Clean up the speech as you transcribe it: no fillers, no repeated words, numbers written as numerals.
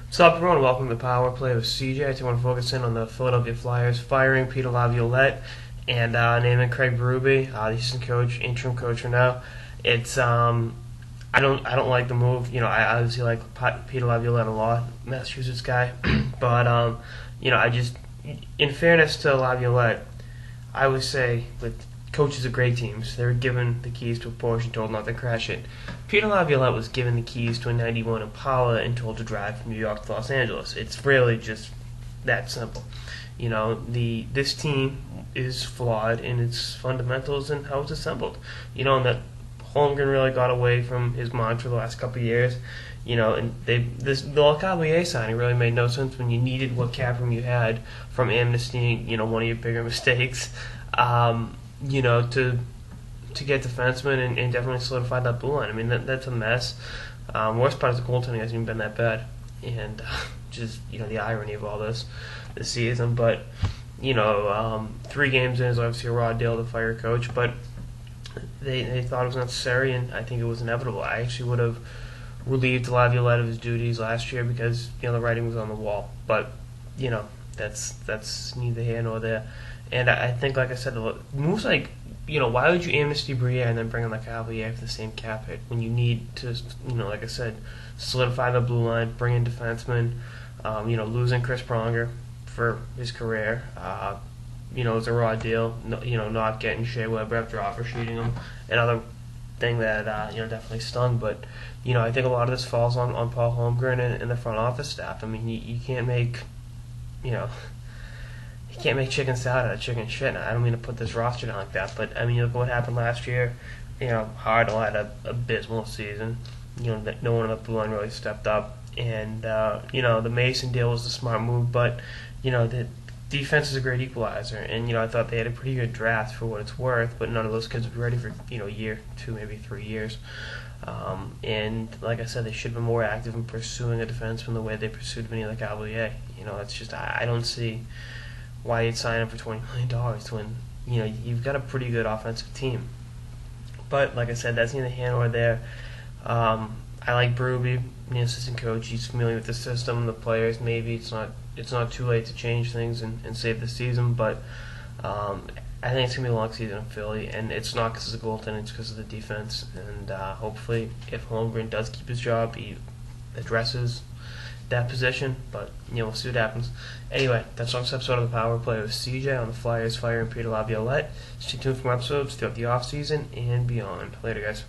What's up, everyone? Welcome to the Power Play with CJ. I want to focus in on the Philadelphia Flyers firing Peter Laviolette and naming Craig Berube, the assistant coach, interim coach for now. It's I don't like the move. I obviously like Peter Laviolette a lot, Massachusetts guy, but I just, in fairness to Laviolette, I would say with coaches of great teams, they were given the keys to a Porsche and told not to crash it. Peter Laviolette was given the keys to a '91 Impala and told to drive from New York to Los Angeles. It's really just that simple. This team is flawed in its fundamentals and how it's assembled. And that Holmgren really got away from his mantra the last couple of years. And the Lecavalier signing really made no sense when you needed what cap room you had from amnestying, one of your bigger mistakes. To get defensemen and definitely solidify that blue line. I mean, that's a mess. Worst part is the goaltending hasn't even been that bad, and just the irony of all this season. But 3 games in is obviously a raw deal to fire a coach, but they thought it was necessary, and I think it was inevitable. I actually would have relieved Laviolette of his duties last year because the writing was on the wall. But that's neither here nor there. And I think, like I said, the moves like, why would you amnesty Briere and then bring in the Cavalier for the same cap hit when you need to, like I said, solidify the blue line, bring in defensemen, losing Chris Pronger for his career, it's a raw deal, not getting Shea Weber after offer sheeting him, another thing that, definitely stung, but, I think a lot of this falls on Paul Holmgren and the front office staff. I mean, you can't make, you can't make chicken salad out of chicken shit. Now, I don't mean to put this roster down like that, but I mean, look what happened last year. Hardle had an abysmal season. No one on the blue line really stepped up, and the Mason deal was a smart move, but the defense is a great equalizer, and I thought they had a pretty good draft for what it's worth, but none of those kids would be ready for a year, 2, maybe 3 years. And like I said, they should have been more active in pursuing a defenseman the way they pursued Vinny Lecavalier. It's just I don't see why you'd sign him for $20 million when you've got a pretty good offensive team. But like I said, that's neither here nor there. I like Berube, the assistant coach. He's familiar with the system, the players. Maybe it's not too late to change things and save the season. But I think it's gonna be a long season in Philly, and it's not because of the goaltending; it's because of the defense. And hopefully, if Holmgren does keep his job, he addresses that position, but we'll see what happens. Anyway, that's the next episode of the Power Play with CJ on the Flyers firing Peter Laviolette. Stay tuned for more episodes throughout the off season and beyond. Later, guys.